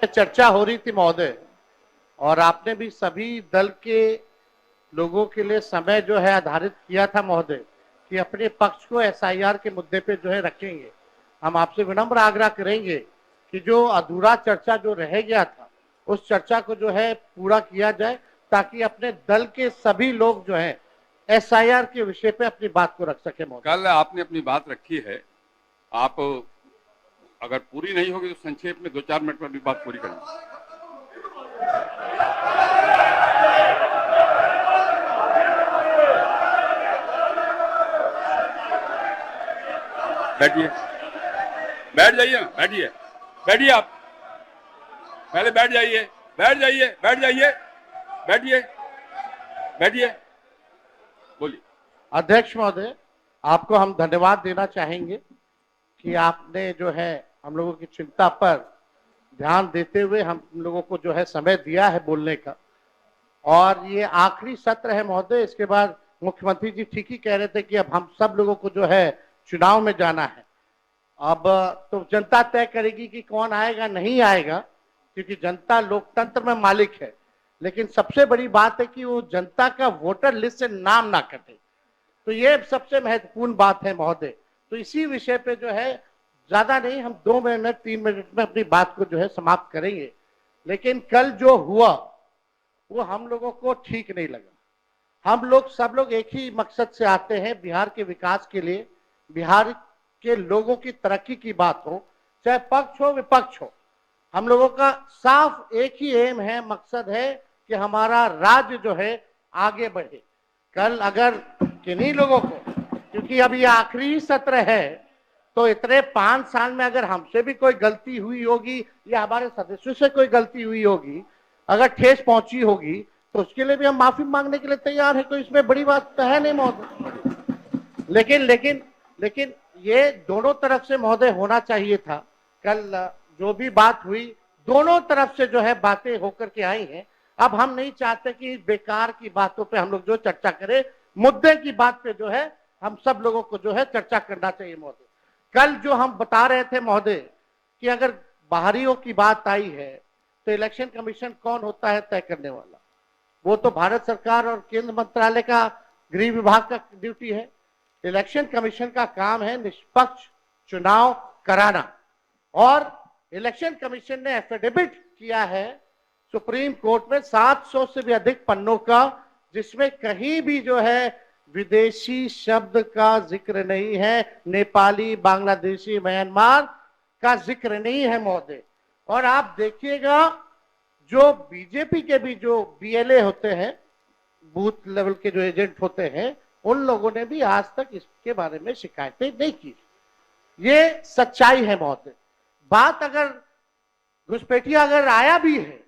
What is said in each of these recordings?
चर्चा हो रही थी महोदय, और आपने भी सभी दल के लोगों के लिए समय जो है आधारित किया था महोदय कि अपने पक्ष को एसआईआर के मुद्दे पे जो है रखेंगे। हम आपसे विनम्र आग्रह करेंगे कि जो अधूरा चर्चा जो रह गया था उस चर्चा को जो है पूरा किया जाए, ताकि अपने दल के सभी लोग जो है एसआईआर के विषय पे अपनी बात को रख सके महोदय। कल आपने अपनी बात रखी है, आप अगर पूरी नहीं होगी तो संक्षेप में 2-4 मिनट में अपनी बात पूरी करें। बैठिए, बैठ जाइए, बैठिए, बैठिए, आप पहले बैठ जाइए, बैठ जाइए, बैठ जाइए, बैठिए, बैठिए, बोलिए। अध्यक्ष महोदय, आपको हम धन्यवाद देना चाहेंगे कि आपने जो है हम लोगों की चिंता पर ध्यान देते हुए हम लोगों को जो है समय दिया है बोलने का। और ये आखिरी सत्र है महोदय, इसके बाद मुख्यमंत्री जी ठीक ही कह रहे थे कि अब हम सब लोगों को जो है चुनाव में जाना है। अब तो जनता तय करेगी कि कौन आएगा नहीं आएगा, क्योंकि जनता लोकतंत्र में मालिक है। लेकिन सबसे बड़ी बात है कि वो जनता का वोटर लिस्ट से नाम ना कटे, तो ये सबसे महत्वपूर्ण बात है महोदय। तो इसी विषय पे जो है ज्यादा नहीं, हम 2 मिनट 3 मिनट में अपनी बात को जो है समाप्त करेंगे। लेकिन कल जो हुआ वो हम लोगों को ठीक नहीं लगा। हम लोग सब लोग एक ही मकसद से आते हैं, बिहार के विकास के लिए, बिहार के लोगों की तरक्की की बात हो, चाहे पक्ष हो विपक्ष हो। हम लोगों का साफ एक ही एम है, मकसद है कि हमारा राज्य जो है आगे बढ़े। कल अगर किन्हीं लोगों को, क्योंकि अब ये आखिरी सत्र है, तो इतने 5 साल में अगर हमसे भी कोई गलती हुई होगी या हमारे सदस्यों से कोई गलती हुई होगी, अगर ठेस पहुंची होगी, तो उसके लिए भी हम माफी मांगने के लिए तैयार है। कोई इसमें बड़ी बात तो है नहीं महोदय। लेकिन लेकिन लेकिन ये दोनों तरफ से महोदय होना चाहिए था। कल जो भी बात हुई दोनों तरफ से जो है बातें होकर के आई हैं। अब हम नहीं चाहते कि बेकार की बातों पे हम लोग जो चर्चा करें, मुद्दे की बात पे जो है हम सब लोगों को जो है चर्चा करना चाहिए महोदय। कल जो हम बता रहे थे महोदय कि अगर बाहरियों की बात आई है तो इलेक्शन कमीशन कौन होता है तय करने वाला? वो तो भारत सरकार और केंद्र मंत्रालय का गृह विभाग का ड्यूटी है। इलेक्शन कमीशन का काम है निष्पक्ष चुनाव कराना, और इलेक्शन कमीशन ने एफिडेविट किया है सुप्रीम कोर्ट में 700 से भी अधिक पन्नों का, जिसमें कहीं भी जो है विदेशी शब्द का जिक्र नहीं है, नेपाली, बांग्लादेशी, म्यांमार का जिक्र नहीं है महोदय। और आप देखिएगा जो बीजेपी के भी जो बीएलए होते हैं, बूथ लेवल के जो एजेंट होते हैं, उन लोगों ने भी आज तक इसके बारे में शिकायतें नहीं की। ये सच्चाई है महोदय। बात अगर घुसपैठिया अगर आया भी है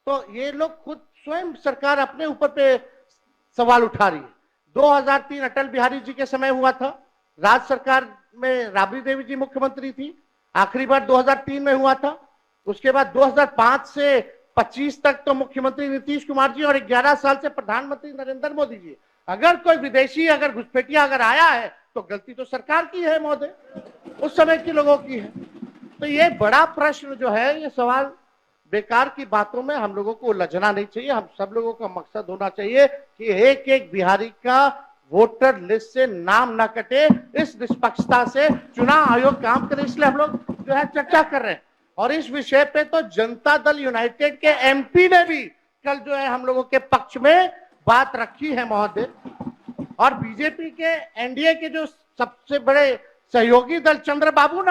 तो ये लोग खुद स्वयं सरकार अपने ऊपर पे सवाल उठा रही है। 2003 अटल बिहारी जी के समय हुआ था, राज्य सरकार में राबड़ी देवी जी मुख्यमंत्री थी, आखिरी बार 2003 में हुआ था। उसके बाद 2005 से 25 तक तो मुख्यमंत्री नीतीश कुमार जी और 11 साल से प्रधानमंत्री नरेंद्र मोदी जी। अगर कोई विदेशी अगर घुसपैठिया अगर आया है तो गलती तो सरकार की है महोदय, उस समय के लोगों की है। तो ये बड़ा प्रश्न जो है, ये सवाल बेकार की बातों में हम लोगों को उलझना नहीं चाहिए। हम सब लोगों का मकसद होना चाहिए कि एक एक बिहारी का वोटर लिस्ट से नाम ना कटे। इस निष्पक्षता से चुनाव आयोग काम करे, इसलिए हम लोग जो है चर्चा कर रहे हैं। और इस विषय पे तो जनता दल यूनाइटेड के एमपी ने भी कल जो है हम लोगों के पक्ष में बात रखी है महोदय। और बीजेपी के एनडीए के जो सबसे बड़े सहयोगी दल चंद्रबाबू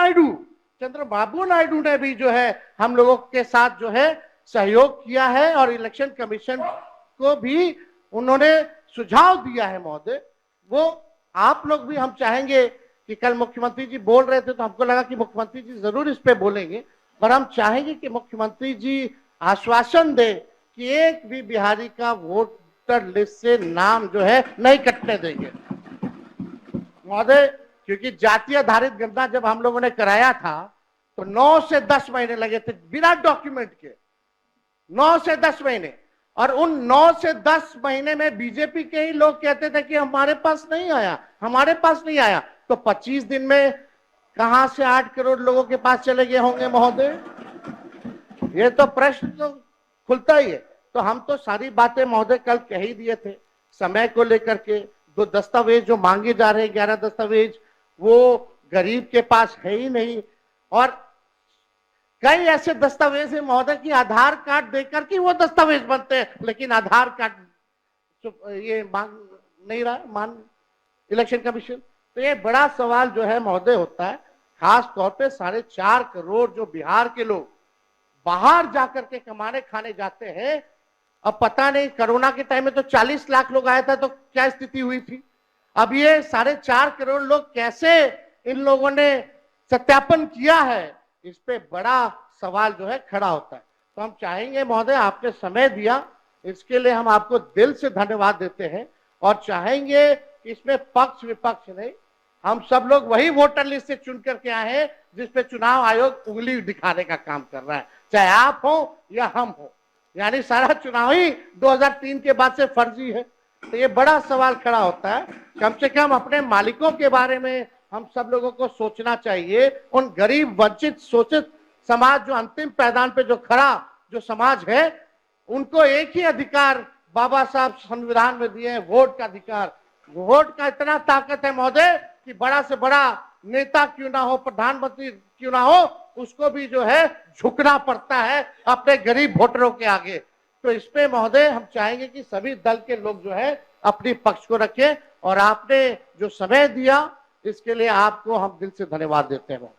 नायडू ने भी जो है हम लोगों के साथ जो है सहयोग किया है, और इलेक्शन कमीशन को भी उन्होंने सुझाव दिया है महोदय। वो आप लोग भी, हम चाहेंगे कि कल मुख्यमंत्री जी बोल रहे थे तो हमको लगा कि मुख्यमंत्री जी जरूर इस पे बोलेंगे, पर हम चाहेंगे कि मुख्यमंत्री जी आश्वासन दे कि एक भी बिहारी का वोटर लिस्ट से नाम जो है नहीं कटने देंगे महोदय। क्योंकि जाति आधारित गणना जब हम लोगों ने कराया था तो 9 से 10 महीने लगे थे बिना डॉक्यूमेंट के, 9 से 10 महीने। और उन 9 से 10 महीने में बीजेपी के ही लोग कहते थे कि हमारे पास नहीं आया, हमारे पास नहीं आया। तो 25 दिन में कहां से 8 करोड़ लोगों के पास चले गए होंगे महोदय? ये तो प्रश्न तो खुलता ही है। तो हम तो सारी बातें महोदय कल कह ही दिए थे, समय को लेकर के। दो दस्तावेज जो मांगे जा रहे हैं, 11 दस्तावेज, वो गरीब के पास है ही नहीं। और कई ऐसे दस्तावेज है महोदय कि आधार कार्ड देकर के वो दस्तावेज बनते हैं, लेकिन आधार कार्ड ये मांग नहीं रहा मान इलेक्शन कमीशन। तो ये बड़ा सवाल जो है महोदय होता है, खास तौर पे 4.5 करोड़ जो बिहार के लोग बाहर जाकर के कमाने खाने जाते हैं। अब पता नहीं कोरोना के टाइम में तो 40 लाख लोग आया था, तो क्या स्थिति हुई थी। अब ये 4.5 करोड़ लोग कैसे इन लोगों ने सत्यापन किया है, इस पे बड़ा सवाल जो है खड़ा होता है। तो हम चाहेंगे महोदय, आपने समय दिया, इसके लिए हम आपको दिल से धन्यवाद देते हैं। और चाहेंगे कि इसमें पक्ष विपक्ष नहीं, हम सब लोग वही वोटर लिस्ट से चुन करके आए हैं जिसपे चुनाव आयोग उंगली दिखाने का काम कर रहा है, चाहे आप हो या हम हो। यानी सारा चुनाव ही 2003 के बाद से फर्जी है। तो ये बड़ा सवाल खड़ा होता है। कम से कम अपने मालिकों के बारे में हम सब लोगों को सोचना चाहिए। उन गरीब वंचित शोषित समाज जो अंतिम पैदान पे जो खड़ा जो समाज है, उनको एक ही अधिकार बाबा साहब संविधान में दिए हैं, वोट का अधिकार। वोट का इतना ताकत है महोदय कि बड़ा से बड़ा नेता क्यों ना हो, प्रधानमंत्री क्यों ना हो, उसको भी जो है झुकना पड़ता है अपने गरीब वोटरों के आगे। तो इस पे महोदय हम चाहेंगे कि सभी दल के लोग जो है अपनी पक्ष को रखें। और आपने जो समय दिया इसके लिए आपको हम दिल से धन्यवाद देते हैं।